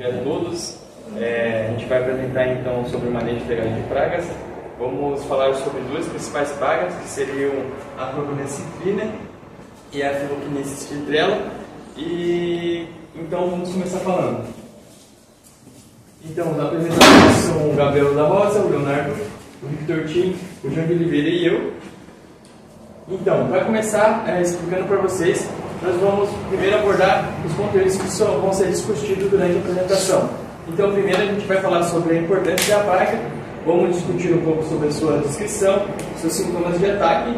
Bom dia a todos. A gente vai apresentar então sobre o manejo integral de pragas. Vamos falar sobre duas principais pragas, que seriam a cloromicina e a Phyllokinese citrella. E então vamos começar falando. Então, os apresentadores são o Gabriel da Rosa, o Leonardo, o Victor Tim, o João de Oliveira e eu. Então, para começar explicando para vocês, nós vamos primeiro abordar os conteúdos que vão ser discutidos durante a apresentação. Então, primeiro a gente vai falar sobre a importância da praga, vamos discutir um pouco sobre a sua descrição, seus sintomas de ataque,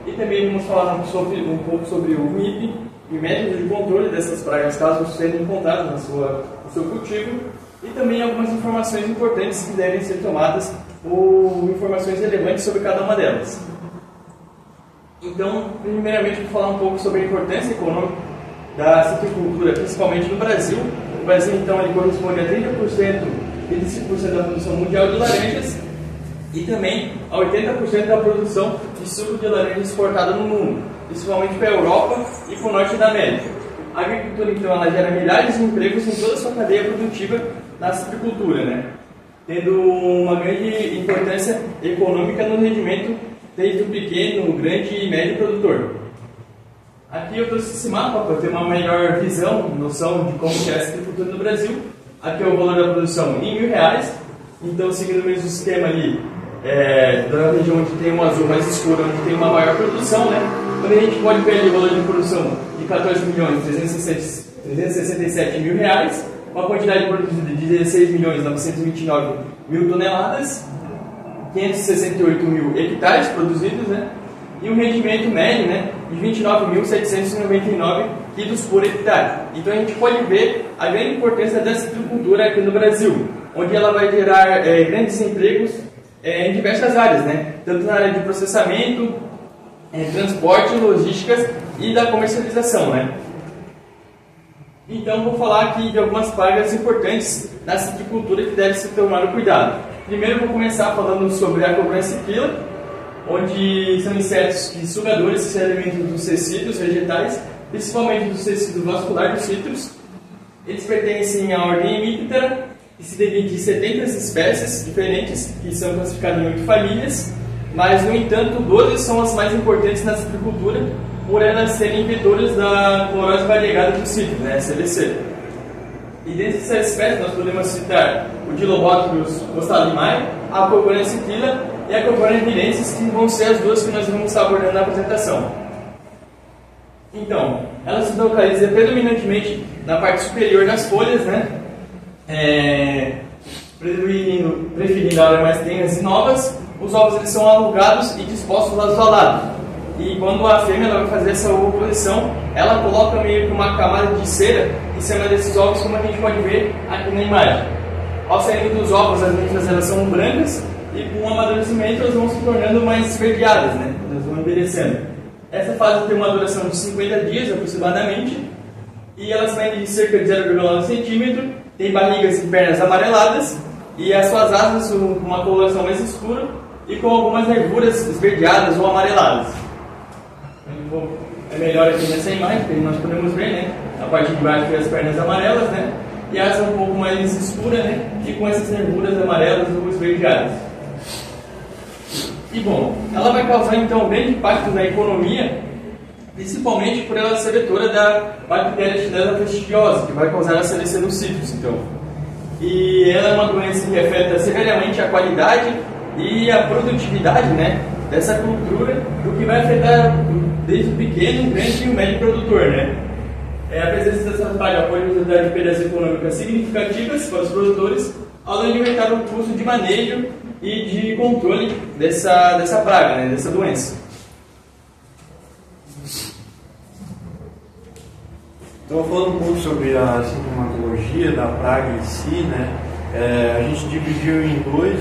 e também vamos falar um pouco sobre o MIP e métodos de controle dessas pragas, caso sejam encontradas no seu cultivo, e também algumas informações importantes que devem ser tomadas ou informações relevantes sobre cada uma delas. Então, primeiramente, vou falar um pouco sobre a importância econômica da citricultura, principalmente no Brasil. O Brasil, então, ele corresponde a 35% da produção mundial de laranjas e também a 80% da produção de suco de laranja exportada no mundo, principalmente para a Europa e para o norte da América. A agricultura, então, ela gera milhares de empregos em toda a sua cadeia produtiva na citricultura, né? Tendo uma grande importância econômica no rendimento desde o pequeno, grande e médio produtor. Aqui eu trouxe esse mapa para ter uma melhor visão, noção de como é a citricultura no Brasil. Aqui é o valor da produção em R$1.000. Então, seguindo o mesmo esquema ali, da região onde tem um azul mais escuro, onde tem uma maior produção, né? Quando a gente pode ver ali o valor de produção de R$14.367.000, uma quantidade produzida de 16.929.000 toneladas, 568.000 hectares produzidos, né? E um rendimento médio, né, de 29.799 quilos por hectare. Então a gente pode ver a grande importância da citricultura aqui no Brasil, onde ela vai gerar grandes empregos em diversas áreas, né? Tanto na área de processamento, transporte, logísticas e da comercialização, né? Então vou falar aqui de algumas pragas importantes na citricultura que deve se tomar cuidado. Primeiro eu vou começar falando sobre a cloromicina, onde são insetos que sugadores se alimentam dos tecidos vegetais, principalmente dos tecidos vasculares dos citros. Eles pertencem à ordem Hemiptera e se divide em 70 espécies diferentes, que são classificadas em 8 famílias, mas, no entanto, 12 são as mais importantes na citricultura, por elas serem vetoras da clorose variegada dos citros, né, CVC. E dentre essas espécies nós podemos citar o Dilobotrys costalimae, a Corbania citilla e a Corbania virensis, que vão ser as duas que nós vamos estar abordando na apresentação. Então, elas se localizam predominantemente na parte superior das folhas, né? Preferindo áreas mais tenras e novas. Os ovos eles são alugados e dispostos lado a lado. E quando a fêmea ela vai fazer essa oposição, ela coloca meio que uma camada de cera em cima desses ovos, como a gente pode ver aqui na imagem. Ao sair dos ovos, as letras elas são brancas e com o amadurecimento elas vão se tornando mais esverdeadas, né? Elas vão envelhecendo. Essa fase tem uma duração de 50 dias aproximadamente e elas medem de cerca de 0,9 cm, tem barrigas e pernas amareladas e as suas asas com uma coloração mais escura e com algumas nervuras esverdeadas ou amareladas. É melhor aqui nessa imagem, que nós podemos ver, né? A parte de baixo tem as pernas amarelas, né? E a asa um pouco mais escura, né? E com essas nervuras amarelas ou esverdeadas. E bom, ela vai causar então um grande impacto na economia, principalmente por ela ser vetora da bactéria Xylella fastidiosa, que vai causar a CVC nos citros, então. E ela é uma doença que afeta severamente a qualidade e a produtividade, né, dessa cultura, o que vai afetar desde o pequeno, o grande e o médio produtor, né? A presença dessa praga pode resultar em perdas econômicas significativas para os produtores, além de aumentar o custo de manejo e de controle dessa praga, né, dessa doença. Então, falando um pouco sobre a sintomatologia da praga em si, né, a gente dividiu em dois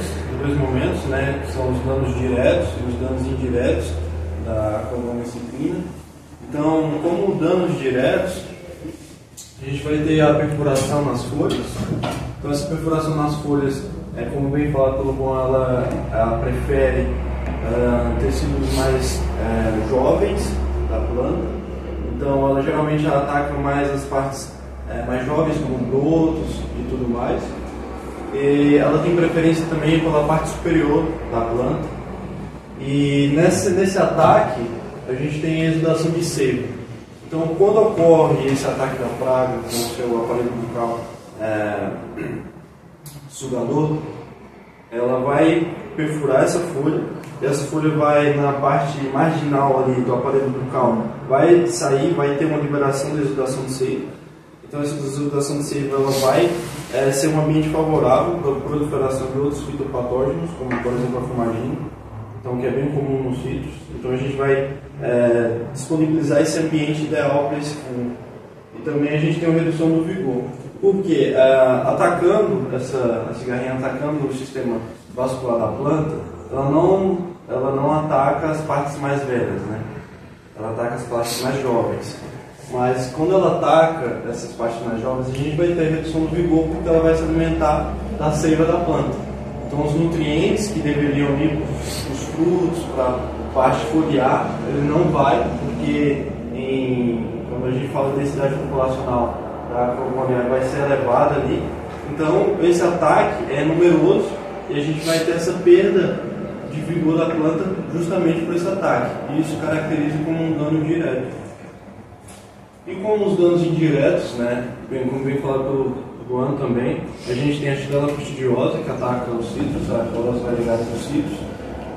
momentos, né, que são os danos diretos e os danos indiretos da cloromicina. Então, como danos diretos, a gente vai ter a perfuração nas folhas. Então, essa perfuração nas folhas, como bem falado pelo Bom, ela prefere tecidos mais jovens da planta. Então, ela geralmente ataca mais as partes mais jovens, como brotos e tudo mais. E ela tem preferência também pela parte superior da planta. E nesse ataque, a gente tem a exudação de seiva. Então, quando ocorre esse ataque da praga com o seu aparelho bucal sugador, ela vai perfurar essa folha. Essa folha vai na parte marginal ali do aparelho bucal, vai sair, vai ter uma liberação da exudação de seiva. Então, essa exudação de seiva ela vai ser um ambiente favorável para a proliferação de outros fitopatógenos, como por exemplo a fumagina, então, que é bem comum nos cítricos. Então, a gente vai disponibilizar esse ambiente ideal para esse fungo. E também a gente tem uma redução do vigor. Porque atacando essa cigarrinha, atacando o sistema vascular da planta, ela não ataca as partes mais velhas, né? Ela ataca as partes mais jovens. Mas quando ela ataca essas partes mais jovens, a gente vai ter redução do vigor, porque ela vai se alimentar da seiva da planta. Então os nutrientes que deveriam ir para os frutos, para a parte foliar, ele não vai, porque quando a gente fala de densidade populacional, a acromonia vai ser elevada ali. Então esse ataque é numeroso e a gente vai ter essa perda de vigor da planta justamente por esse ataque. E isso caracteriza como um dano direto. E como os danos indiretos, né, como bem falado pelo Luan também, a gente tem a Xylella fastidiosa que ataca os cítricos, as flores variegadas dos cítricos.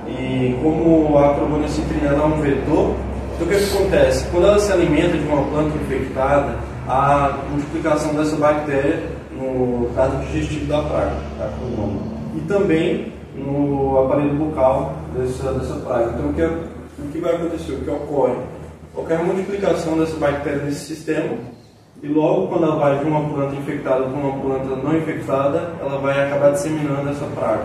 E como a Acromonia citrina é um vetor, então o que acontece? Quando ela se alimenta de uma planta infectada, a multiplicação dessa bactéria no trato digestivo da praga, da Acromonia. E também no aparelho bucal dessa praga. Então o que vai acontecer? O que ocorre? Ocorre a multiplicação dessa bactéria nesse sistema e logo quando ela vai de uma planta infectada para uma planta não infectada, ela vai acabar disseminando essa praga.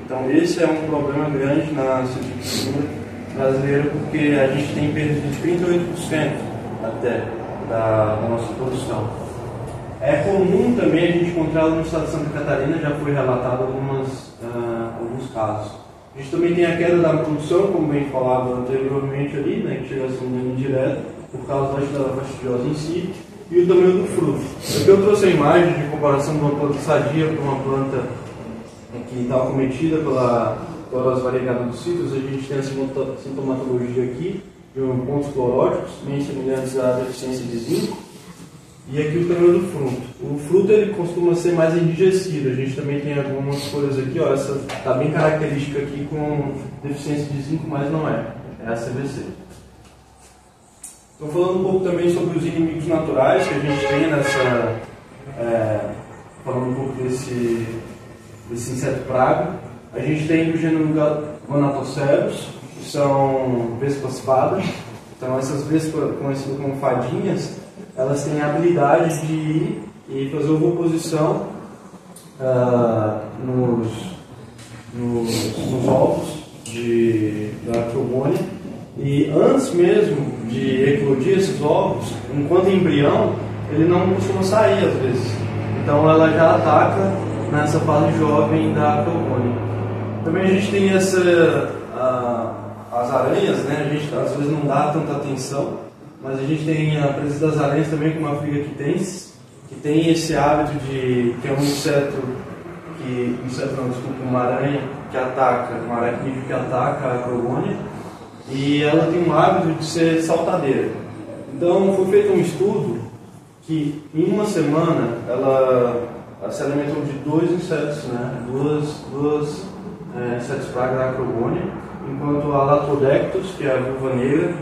Então esse é um problema grande na citricultura brasileira, porque a gente tem perda de 38% até da nossa produção. É comum também a gente encontrar no estado de Santa Catarina, já foi relatado alguns casos. A gente também tem a queda da produção, como bem falado anteriormente ali, né, que chega a ser um dano indireto, por causa da Xylella fastidiosa em si, e o tamanho do fruto. Aqui eu trouxe a imagem de comparação de uma planta sadia para uma planta que está acometida pela clorose variegada dos cítricos. A gente tem a sintomatologia aqui de pontos cloróticos, bem semelhantes à deficiência de zinco. E aqui o tamanho do fruto. O fruto ele costuma ser mais enrijecido. A gente também tem algumas folhas aqui, ó, essa está bem característica aqui com deficiência de zinco, mas não é. É a CBC. Estou falando um pouco também sobre os inimigos naturais que a gente tem falando um pouco desse inseto praga. A gente tem o gênero Gonatoceros, que são vespas fada. Então essas vespas, conhecidas como fadinhas, elas têm a habilidade de ir e fazer ovoposição nos ovos da Acromonia. E antes mesmo de eclodir esses ovos, enquanto embrião, ele não costuma sair às vezes. Então ela já ataca nessa fase jovem da Acromonia. Também a gente tem as aranhas, né? A gente às vezes não dá tanta atenção, mas a gente tem a presença das aranhas também, como a Friga quitensis, que tem esse hábito que é uma aranha que ataca, um aracnídeo que ataca a Acromonia, e ela tem um hábito de ser saltadeira. Então foi feito um estudo que em uma semana ela se alimentou de 2 insetos, né? Duas insetos praga da Acromonia, enquanto a Latrodectus, que é a viúva negra,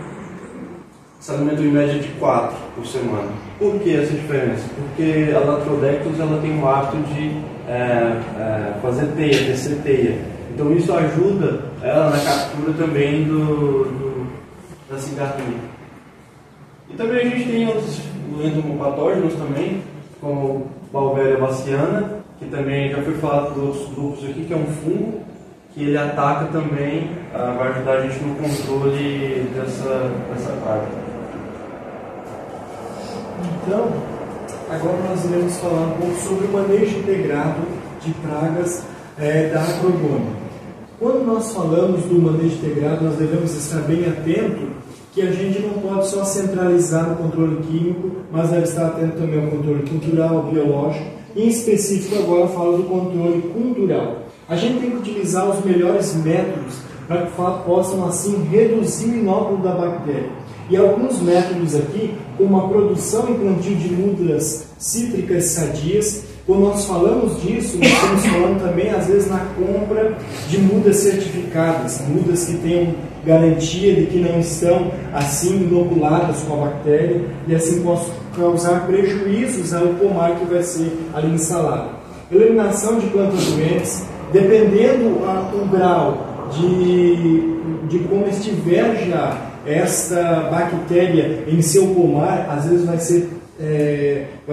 se alimentou em média de 4 por semana. Por que essa diferença? Porque a Latrodectus ela tem o hábito de fazer teia, tecer teia. Então isso ajuda ela na captura também da cigarrinha. E também a gente tem outros entomopatógenos também, como Balveria baciana, que também já foi falado por outros grupos aqui, que é um fungo, que ele ataca também, vai ajudar a gente no controle dessa praga. Então, agora nós iremos falar um pouco sobre o manejo integrado de pragas da Acromonia. Quando nós falamos do manejo integrado, nós devemos estar bem atento que a gente não pode só centralizar no controle químico, mas deve estar atento também ao controle cultural, biológico. Em específico, agora falo do controle cultural. A gente tem que utilizar os melhores métodos para que possam, assim, reduzir o inóculo da bactéria. E alguns métodos aqui, como a produção e plantio de mudas cítricas sadias. Quando nós falamos disso, nós estamos falando também, às vezes, na compra de mudas certificadas, mudas que tenham garantia de que não estão, assim, inoculadas com a bactéria e, assim, possam causar prejuízos ao pomar que vai ser ali instalado. Eliminação de plantas doentes, dependendo do grau de como estiver já esta bactéria em seu pomar, às vezes vai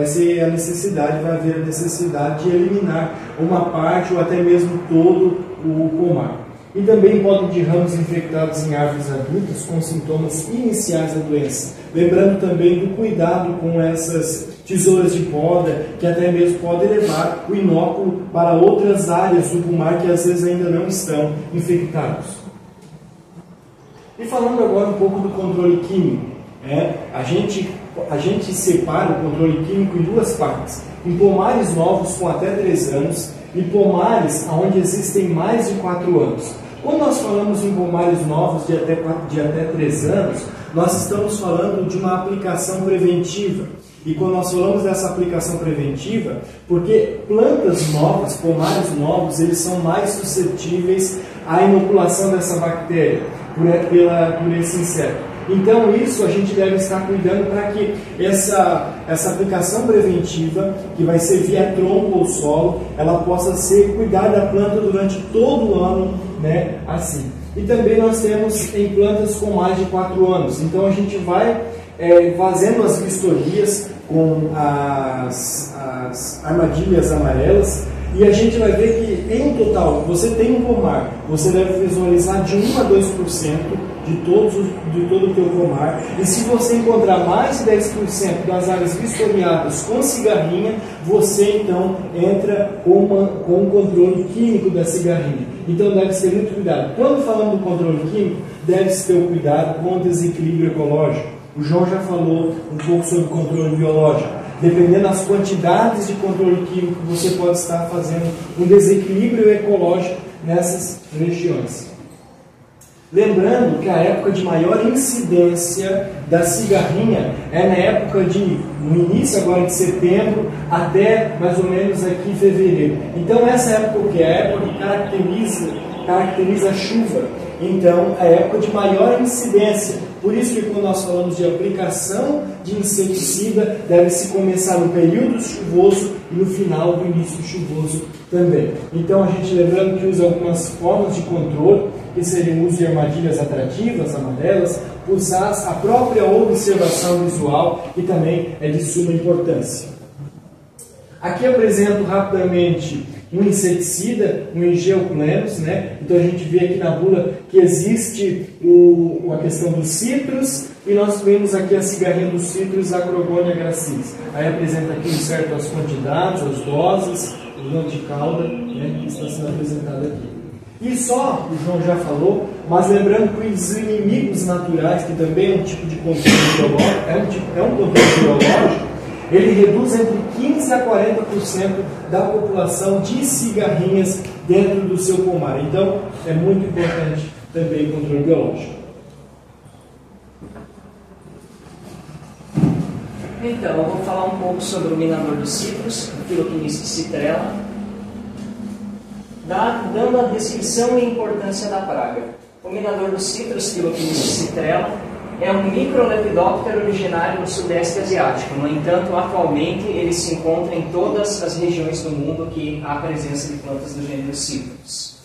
ser a necessidade, vai haver a necessidade de eliminar uma parte ou até mesmo todo o pomar. E também podem de ramos infectados em árvores adultas com sintomas iniciais da doença. Lembrando também do cuidado com essas tesouras de poda, que até mesmo podem levar o inóculo para outras áreas do pomar que às vezes ainda não estão infectados. E falando agora um pouco do controle químico, a gente separa o controle químico em duas partes. Em pomares novos com até 3 anos e pomares onde existem mais de 4 anos. Quando nós falamos em pomares novos de até 3 anos, nós estamos falando de uma aplicação preventiva. E quando nós falamos dessa aplicação preventiva, porque plantas novas, pomares novos, eles são mais suscetíveis à inoculação dessa bactéria por esse inseto. Então isso a gente deve estar cuidando para que essa aplicação preventiva, que vai ser via tronco ou solo, ela possa ser cuidar da planta durante todo o ano, né, assim. E também nós temos em plantas com mais de 4 anos. Então a gente vai fazendo as vistorias com as armadilhas amarelas, e a gente vai ver que, em total, você tem um pomar, você deve visualizar de 1 a 2% de todo o teu pomar. E se você encontrar mais de 10% das áreas vistoriadas com cigarrinha, você então entra com o controle químico da cigarrinha. Então deve-se ter muito cuidado. Quando falamos do controle químico, deve-se ter o cuidado com o desequilíbrio ecológico. O João já falou um pouco sobre o controle biológico. Dependendo das quantidades de controle químico, você pode estar fazendo um desequilíbrio ecológico nessas regiões. Lembrando que a época de maior incidência da cigarrinha é na época no início agora de setembro até mais ou menos aqui em fevereiro. Então essa época o que é? A época que caracteriza a chuva. Então é a época de maior incidência. Por isso que quando nós falamos de aplicação de inseticida, deve-se começar no período chuvoso e no final do início chuvoso também. Então a gente lembrando que usa algumas formas de controle, que seriam o uso de armadilhas atrativas, amarelas, usar a própria observação visual, que também é de suma importância. Aqui apresento rapidamente um inseticida, um Engeuclenos, né? Então a gente vê aqui na bula que existe a questão dos citros, e nós vemos aqui a cigarrinha dos citros, Acrogonia gracilis. Aí apresenta aqui certo as quantidades, as doses, o dano de cauda, né, que está sendo apresentado aqui. E só, o João já falou, mas lembrando que os inimigos naturais, que também é um tipo de controle biológico, é um controle biológico, ele reduz entre 15% a 40% da população de cigarrinhas dentro do seu pomar. Então, é muito importante também o controle biológico. Então, eu vou falar um pouco sobre o minador dos citros, o Phyllochnis citrella, dando a descrição e importância da praga. O minador dos citros, Phyllochnis citrella, é um microlepidóptero originário do Sudeste Asiático. No entanto, atualmente ele se encontra em todas as regiões do mundo que há presença de plantas do gênero Citrus.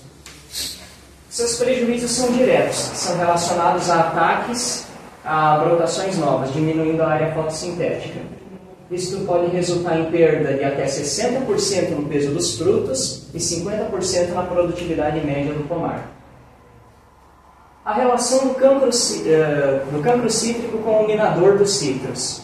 Seus prejuízos são diretos, são relacionados a ataques a brotações novas, diminuindo a área fotossintética. Isto pode resultar em perda de até 60% no peso dos frutos e 50% na produtividade média do pomar. A relação do cancro cítrico com o minador dos citros.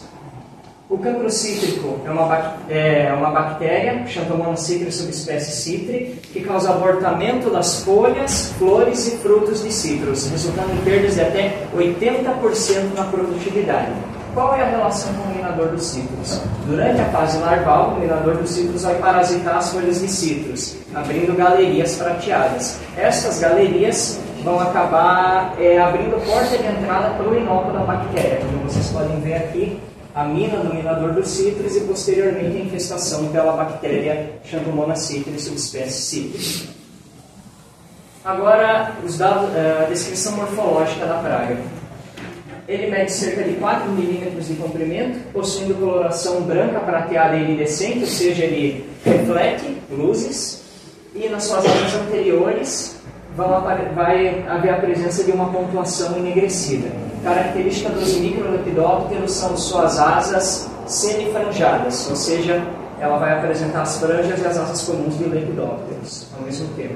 O cancro cítrico é uma bactéria, Xanthomonas citri subespécie citri, que causa abortamento das folhas, flores e frutos de citros, resultando em perdas de até 80% na produtividade. Qual é a relação com o minador dos citros? Durante a fase larval, o minador dos citros vai parasitar as folhas de citros, abrindo galerias prateadas. Essas galerias vão acabar abrindo porta de entrada para o inóculo da bactéria, como vocês podem ver aqui, a mina do minador dos citros e posteriormente a infestação pela bactéria Xanthomonas citri subespécie citri. Agora, os dados, a descrição morfológica da praga. Ele mede cerca de 4 milímetros de comprimento, possuindo coloração branca, prateada e iridescente, ou seja, ele reflete luzes, e nas suas áreas anteriores vai haver a presença de uma pontuação enegrecida. Característica dos microlepidópteros são suas asas semifranjadas, ou seja, ela vai apresentar as franjas e as asas comuns de lepidópteros ao mesmo tempo.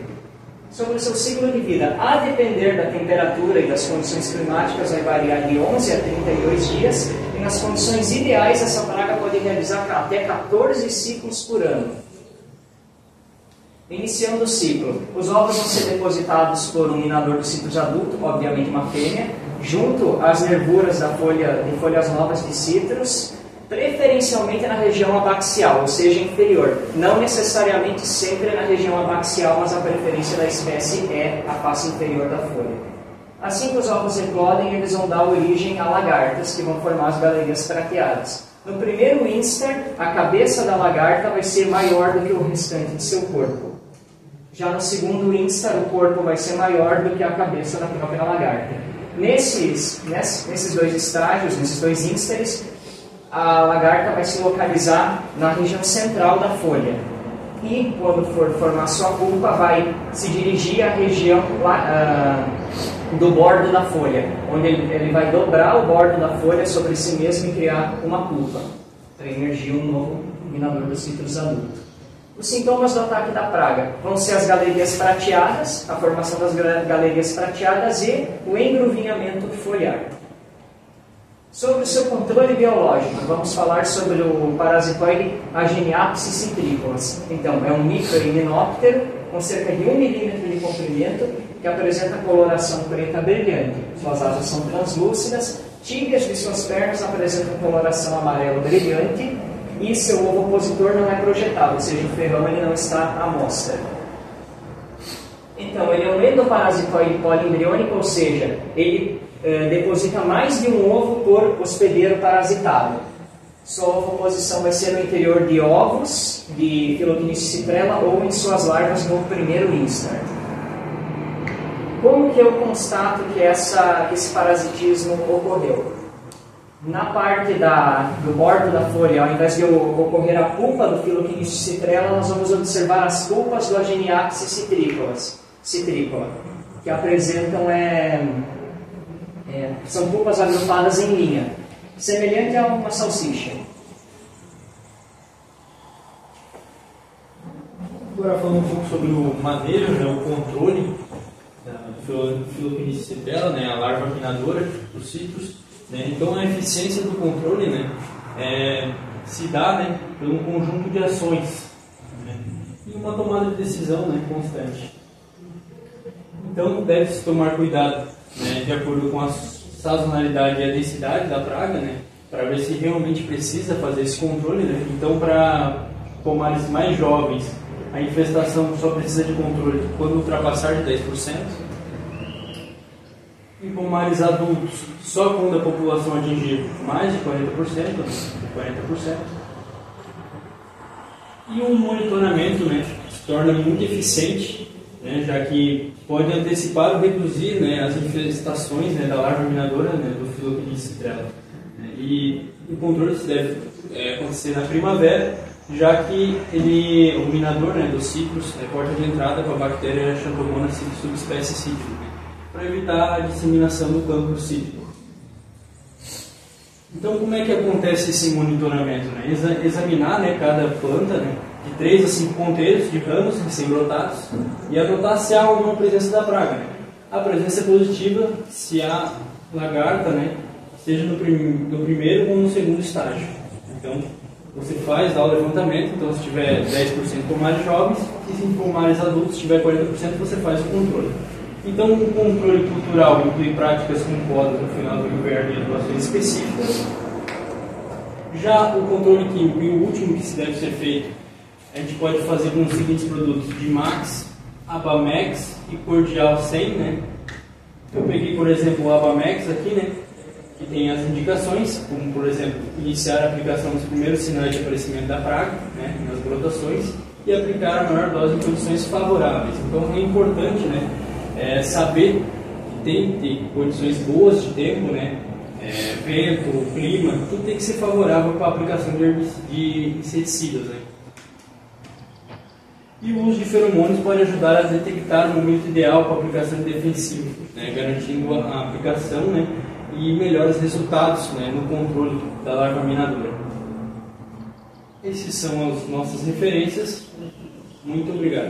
Sobre o seu ciclo de vida, a depender da temperatura e das condições climáticas, vai variar de 11 a 32 dias, e nas condições ideais essa praga pode realizar até 14 ciclos por ano. Iniciando o ciclo, os ovos vão ser depositados por um minador dos citros adulto, obviamente uma fêmea, junto às nervuras de folhas novas de citros, preferencialmente na região abaxial, ou seja, inferior. Não necessariamente sempre na região abaxial, mas a preferência da espécie é a face inferior da folha. Assim que os ovos eclodem, eles vão dar origem a lagartas, que vão formar as galerias prateadas. No primeiro instar, a cabeça da lagarta vai ser maior do que o restante de seu corpo. Já no segundo instar, o corpo vai ser maior do que a cabeça da própria lagarta. Nesses dois estágios, nesses dois instares, a lagarta vai se localizar na região central da folha. E, quando for formar sua pupa, vai se dirigir à região do bordo da folha, onde ele vai dobrar o bordo da folha sobre si mesmo e criar uma pupa, para emergir um novo minador dos citros adulto. Os sintomas do ataque da praga vão ser as galerias prateadas, a formação das galerias prateadas e o engruvinhamento foliar. Sobre o seu controle biológico, vamos falar sobre o parasitoide Ageniapis citricolas. Então, é um microhimenóptero com cerca de 1 milímetro de comprimento, que apresenta coloração preta brilhante. Suas asas são translúcidas, tíbias de suas pernas apresentam coloração amarelo brilhante e seu ovo opositor não é projetado, ou seja, o ferrão ele não está à mostra. Então, ele é um endoparasitoide poliembriônico, ou seja, ele deposita mais de um ovo por hospedeiro parasitado. Sua ovoposição vai ser no interior de ovos de Philoctenistes citrella ou em suas larvas no primeiro instar. Como que eu constato que esse parasitismo ocorreu? Na parte do bordo da folha, ao invés de ocorrer a pulpa do Philoctenistes citrella, nós vamos observar as pulpas do Ageniapis citricola, que apresentam são pulpas agrupadas em linha, semelhante a uma salsicha. Agora falando um pouco sobre o manejo, né, o controle do Philoctenistes citrella, né, a larva minadora dos citros. Né, então a eficiência do controle, né, se dá, né, por um conjunto de ações, né, e uma tomada de decisão, né, constante. Então deve-se tomar cuidado, né, de acordo com a sazonalidade e a densidade da praga, né, para ver se realmente precisa fazer esse controle. Né. Então, para pomares mais jovens, a infestação só precisa de controle quando ultrapassar de 10%. Em pomares adultos, só quando a população atingir mais de 40%, 40%. E um monitoramento, né, se torna muito eficiente, né, já que pode antecipar ou reduzir, né, as infestações, né, da larva minadora, né, do Philoctenistes citrella. E o controle se deve acontecer na primavera, já que o minador, né, dos citros é porta de entrada para a bactéria Xanthomonas citri subespécie citri, né, para evitar a disseminação do cancro cítrico. Então, como é que acontece esse monitoramento? Né? Examinar, né, cada planta, né, de 3 a 5 ponteiros de ramos recém-brotados e anotar se há ou não presença da praga. Né? A presença é positiva se a lagarta, né, seja no primeiro ou no segundo estágio. Então, você dá o levantamento, então se tiver 10% pomares jovens, e se pomares adultos, se tiver 40%, você faz o controle. Então, o controle cultural inclui práticas com podas no final do inverno e atuações específicas. Já o controle químico, e o último que se deve ser feito, a gente pode fazer com os seguintes produtos: Dimax, Abamex e Cordial 100, né? Eu peguei, por exemplo, o Abamex aqui, né? Que tem as indicações, como, por exemplo, iniciar a aplicação dos primeiros sinais de aparecimento da praga, né? Nas brotações, e aplicar a maior dose em condições favoráveis. Então, é importante, né? Saber que tem que ter condições boas de tempo, né? Vento, clima, tudo tem que ser favorável para a aplicação de inseticidas, né? E o uso de feromônios pode ajudar a detectar o momento ideal para a aplicação defensiva, né? Garantindo a aplicação, né? E melhores resultados, né? No controle da larva minadora. Essas são as nossas referências. Muito obrigado.